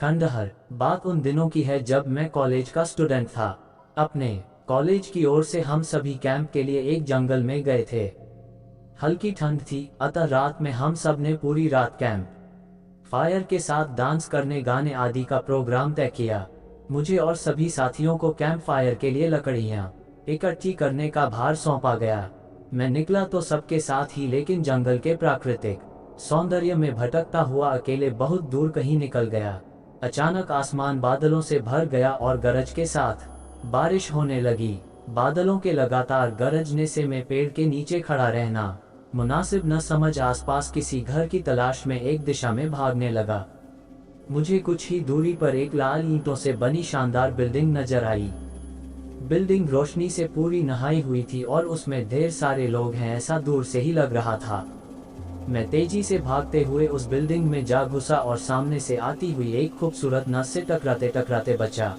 खंडहर। बात उन दिनों की है जब मैं कॉलेज का स्टूडेंट था। अपने कॉलेज की ओर से हम सभी कैंप के लिए एक जंगल में गए थे। हल्की ठंड थी, अतः रात में हम सब ने पूरी रात कैंप फायर के साथ डांस करने, गाने आदि का प्रोग्राम तय किया। मुझे और सभी साथियों को कैंप फायर के लिए लकड़ियां इकट्ठी करने का भार सौंपा गया। मैं निकला तो सबके साथ ही, लेकिन जंगल के प्राकृतिक सौंदर्य में भटकता हुआ अकेले बहुत दूर कहीं निकल गया। अचानक आसमान बादलों से भर गया और गरज के साथ बारिश होने लगी। बादलों के लगातार गरजने से मैं पेड़ के नीचे खड़ा रहना मुनासिब न समझ आसपास किसी घर की तलाश में एक दिशा में भागने लगा। मुझे कुछ ही दूरी पर एक लाल ईंटों से बनी शानदार बिल्डिंग नजर आई। बिल्डिंग रोशनी से पूरी नहाई हुई थी और उसमें ढेर सारे लोग हैं, ऐसा दूर से ही लग रहा था। मैं तेजी से भागते हुए उस बिल्डिंग में जा घुसा और सामने से आती हुई एक खूबसूरत नर्स से टकराते टकराते बचा।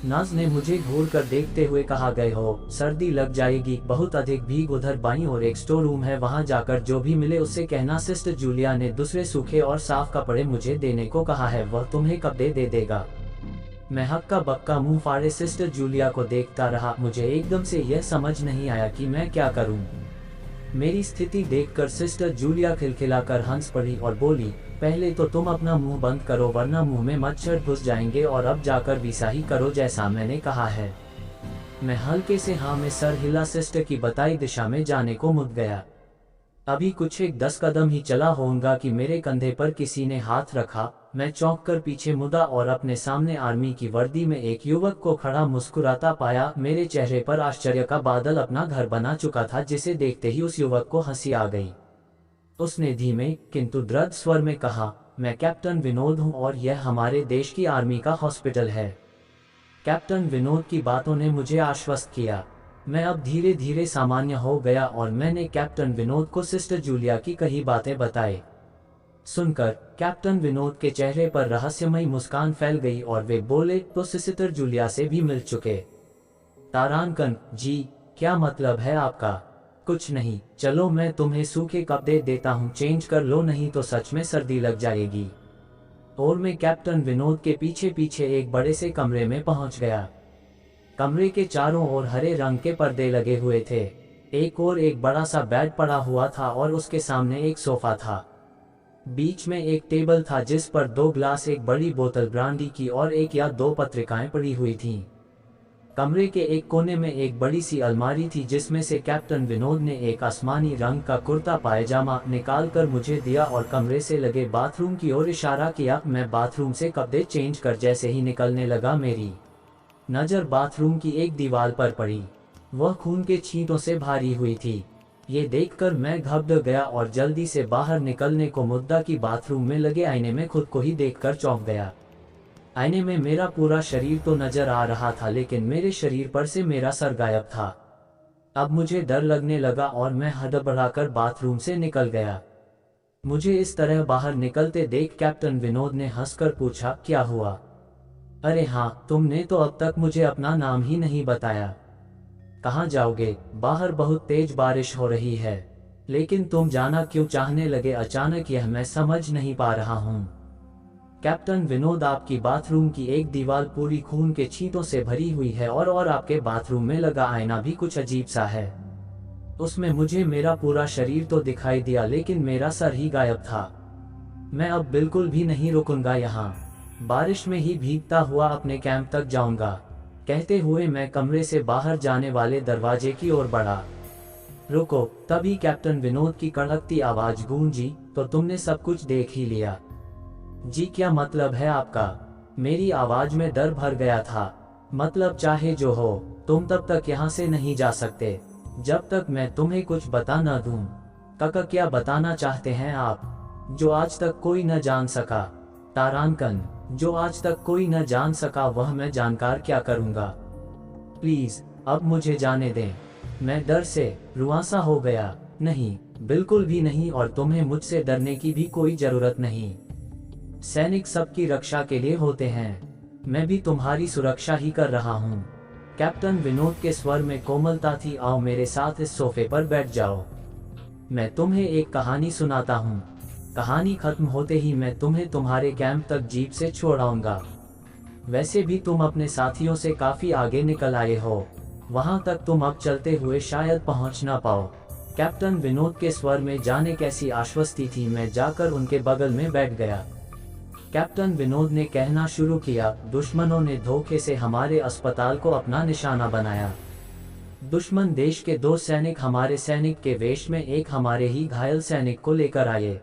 नर्स ने मुझे घूर कर देखते हुए कहा, गए हो, सर्दी लग जाएगी, बहुत अधिक भीग। उधर बाईं ओर एक स्टोर रूम है, वहां जाकर जो भी मिले उससे कहना सिस्टर जूलिया ने दूसरे सूखे और साफ कपड़े मुझे देने को कहा है, वह तुम्हें कपड़े दे देगा। मैं हक्का बक्का मुंह फाड़े सिस्टर जूलिया को देखता रहा। मुझे एकदम से यह समझ नहीं आया कि मैं क्या करूं। मेरी स्थिति देखकर सिस्टर जूलिया खिलखिलाकर हंस पड़ी और बोली, पहले तो तुम अपना मुंह बंद करो वरना मुंह में मच्छर घुस जाएंगे, और अब जाकर वैसा ही करो जैसा मैंने कहा है। मैं हल्के से हाँ में सर हिला सिस्टर की बताई दिशा में जाने को मुड़ गया। अभी कुछ 10 कदम ही चला होऊंगा कि मेरे कंधे पर किसी ने हाथ रखा। मैं चौंक कर पीछे मुड़ा और अपने सामने आर्मी की वर्दी में एक युवक को खड़ा मुस्कुराता पाया। मेरे चेहरे पर आश्चर्य का बादल अपना घर बना चुका था, जिसे देखते ही उस युवक को हंसी आ गई। उसने धीमे किंतु दृढ़ स्वर में कहा, मैं कैप्टन विनोद हूं और यह हमारे देश की आर्मी का हॉस्पिटल है। कैप्टन विनोद की बातों ने मुझे आश्वस्त किया। मैं अब धीरे धीरे सामान्य हो गया और मैंने कैप्टन विनोद को सिस्टर जूलिया की कही बातें बताई। सुनकर कैप्टन विनोद के चेहरे पर रहस्यमयी मुस्कान फैल गई और वे बोले, तो सिस्टर जूलिया से भी मिल चुके? तारांकन जी, क्या मतलब है आपका? कुछ नहीं, चलो मैं तुम्हें सूखे कपड़े देता हूँ, चेंज कर लो, नहीं तो सच में सर्दी लग जाएगी। और मैं कैप्टन विनोद के पीछे पीछे एक बड़े से कमरे में पहुंच गया। कमरे के चारों ओर हरे रंग के पर्दे लगे हुए थे। एक और एक बड़ा सा बेड पड़ा हुआ था और उसके सामने एक सोफा था। बीच में एक टेबल था जिस पर 2 ग्लास, एक बड़ी बोतल ब्रांडी की और 1 या 2 पत्रिकाएं पड़ी हुई थीं। कमरे के एक कोने में एक बड़ी सी अलमारी थी जिसमें से कैप्टन विनोद ने एक आसमानी रंग का कुर्ता पायजामा निकाल कर मुझे दिया और कमरे से लगे बाथरूम की ओर इशारा किया। मैं बाथरूम से कपड़े चेंज कर जैसे ही निकलने लगा, मेरी नज़र बाथरूम की एक दीवार पर पड़ी। वह खून के छींटों से भारी हुई थी। ये देखकर मैं घबरा गया और जल्दी से बाहर निकलने को मुद्दा कि बाथरूम में लगे आईने में खुद को ही देखकर चौंक गया। आईने में मेरा पूरा शरीर तो नजर आ रहा था, लेकिन मेरे शरीर पर से मेरा सर गायब था। अब मुझे डर लगने लगा और मैं हड़बड़ाकर बाथरूम से निकल गया। मुझे इस तरह बाहर निकलते देख कैप्टन विनोद ने हंसकर पूछा, क्या हुआ? अरे हाँ, तुमने तो अब तक मुझे अपना नाम ही नहीं बताया। कहाँ जाओगे? बाहर बहुत तेज बारिश हो रही है। लेकिन तुम जाना क्यों चाहने लगे अचानक, यह मैं समझ नहीं पा रहा हूँ। कैप्टन विनोद, आपकी बाथरूम की एक दीवार पूरी खून के छींटों से भरी हुई है और आपके बाथरूम में लगा आईना भी कुछ अजीब सा है। उसमें मुझे मेरा पूरा शरीर तो दिखाई दिया, लेकिन मेरा सर ही गायब था। मैं अब बिल्कुल भी नहीं रुकूंगा, यहाँ बारिश में ही भीगता हुआ अपने कैंप तक जाऊंगा। कहते हुए मैं कमरे से बाहर जाने वाले दरवाजे की ओर बढ़ा। रुको, तभी कैप्टन विनोद की कड़कती आवाज गूंजी, तो तुमने सब कुछ देख ही लिया? जी, क्या मतलब है आपका? मेरी आवाज में डर भर गया था। मतलब चाहे जो हो, तुम तब तक यहाँ से नहीं जा सकते जब तक मैं तुम्हें कुछ बता न दूं। काका, क्या बताना चाहते हैं आप, जो आज तक कोई न जान सका? तारांकन, जो आज तक कोई न जान सका वह मैं जानकर क्या करूंगा? प्लीज अब मुझे जाने दें। मैं डर से रुआंसा हो गया। नहीं, बिल्कुल भी नहीं, और तुम्हें मुझसे डरने की भी कोई जरूरत नहीं। सैनिक सबकी रक्षा के लिए होते हैं। मैं भी तुम्हारी सुरक्षा ही कर रहा हूँ। कैप्टन विनोद के स्वर में कोमलता थी। आओ मेरे साथ इस सोफे पर बैठ जाओ, मैं तुम्हें एक कहानी सुनाता हूँ। कहानी खत्म होते ही मैं तुम्हें तुम्हारे कैंप तक जीप से छोड़ आऊंगा। वैसे भी तुम अपने साथियों से काफी आगे निकल आए हो, वहां तक तुम अब चलते हुए शायद पहुंच ना पाओ। कैप्टन विनोद के स्वर में जाने कैसी आश्वस्ति थी। मैं जाकर उनके बगल में बैठ गया। कैप्टन विनोद ने कहना शुरू किया, दुश्मनों ने धोखे से हमारे अस्पताल को अपना निशाना बनाया। दुश्मन देश के 2 सैनिक हमारे सैनिक के वेश में एक हमारे ही घायल सैनिक को लेकर आए।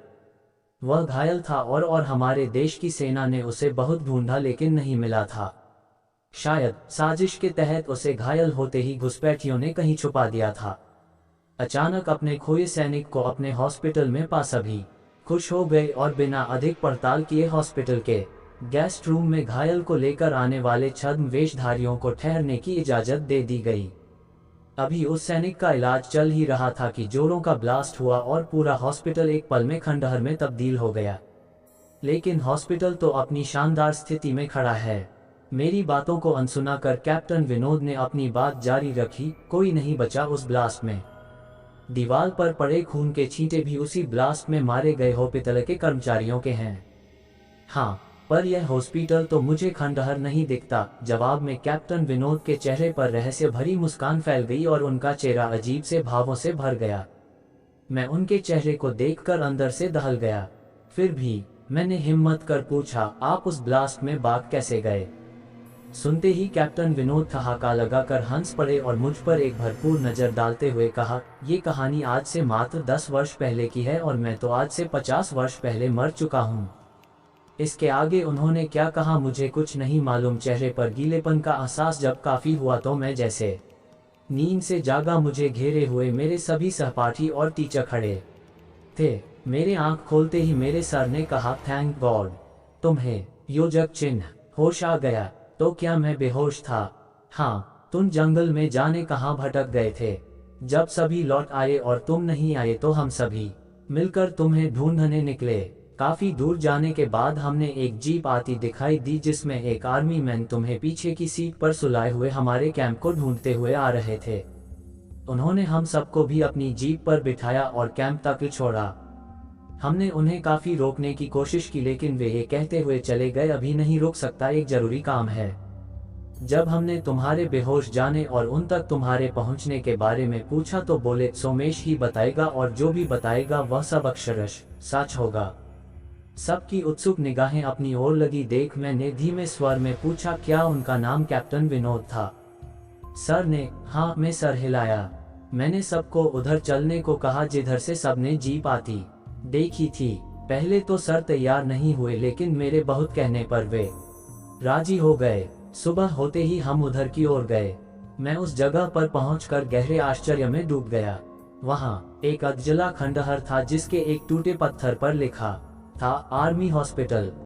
वह घायल था और हमारे देश की सेना ने उसे बहुत ढूंढा लेकिन नहीं मिला था। शायद साजिश के तहत उसे घायल होते ही घुसपैठियों ने कहीं छुपा दिया था। अचानक अपने खोए सैनिक को अपने हॉस्पिटल में पा सभी खुश हो गए और बिना अधिक पड़ताल किए हॉस्पिटल के गेस्ट रूम में घायल को लेकर आने वाले छद्म वेशधारियों को ठहरने की इजाजत दे दी गई। अभी उस सैनिक का इलाज चल ही रहा था कि जोरों का ब्लास्ट हुआ और पूरा हॉस्पिटल एक पल में खंडहर में तब्दील हो गया। लेकिन हॉस्पिटल तो अपनी शानदार स्थिति में खड़ा है। मेरी बातों को अनसुना कर कैप्टन विनोद ने अपनी बात जारी रखी, कोई नहीं बचा उस ब्लास्ट में। दीवार पर पड़े खून के छींटे भी उसी ब्लास्ट में मारे गए हॉस्पिटल के कर्मचारियों के हैं। हाँ, पर यह हॉस्पिटल तो मुझे खंडहर नहीं दिखता। जवाब में कैप्टन विनोद के चेहरे पर रहस्य भरी मुस्कान फैल गई और उनका चेहरा अजीब से भावों से भर गया। मैं उनके चेहरे को देखकर अंदर से दहल गया। फिर भी मैंने हिम्मत कर पूछा, आप उस ब्लास्ट में भाग कैसे गए? सुनते ही कैप्टन विनोद ठहाका लगाकर हंस पड़े और मुझ पर एक भरपूर नजर डालते हुए कहा, ये कहानी आज से मात्र 10 वर्ष पहले की है और मैं तो आज से 50 वर्ष पहले मर चुका हूँ। इसके आगे उन्होंने क्या कहा मुझे कुछ नहीं मालूम। चेहरे पर गीलेपन का एहसास जब काफी हुआ तो मैं जैसे नींद से जागा। मुझे घेरे हुए मेरे सभी सहपाठी और टीचर खड़े थे। मेरे आंख खोलते ही मेरे सर ने कहा, थैंक गॉड, तुम्हें योजक चिन्ह होश आ गया। तो क्या मैं बेहोश था? हाँ, तुम जंगल में जाने कहाँ भटक गए थे। जब सभी लौट आए और तुम नहीं आए तो हम सभी मिलकर तुम्हें ढूंढने निकले। काफी दूर जाने के बाद हमने एक जीप आती दिखाई दी जिसमें एक आर्मी मैन तुम्हें पीछे की सीट पर सुलाए हुए हमारे कैंप को ढूंढते हुए आ रहे थे। उन्होंने हम सबको भी अपनी जीप पर बिठाया और कैंप तक छोड़ा। हमने उन्हें काफी रोकने की कोशिश की लेकिन वे ये कहते हुए चले गए, अभी नहीं रोक सकता, एक जरूरी काम है। जब हमने तुम्हारे बेहोश जाने और उन तक तुम्हारे पहुंचने के बारे में पूछा तो बोले, सोमेश ही बताएगा और जो भी बताएगा वह सब अक्षरश सच होगा। सबकी उत्सुक निगाहें अपनी ओर लगी देख मैंने धीमे स्वर में पूछा, क्या उनका नाम कैप्टन विनोद था? सर ने हाँ में सर हिलाया। मैंने सबको उधर चलने को कहा जिधर से सबने जीप आती देखी थी। पहले तो सर तैयार नहीं हुए लेकिन मेरे बहुत कहने पर वे राजी हो गए। सुबह होते ही हम उधर की ओर गए। मैं उस जगह पर पहुंचकर गहरे आश्चर्य में डूब गया। वहां एक अधजला खंडहर था जिसके एक टूटे पत्थर पर लिखा था आर्मी हॉस्पिटल।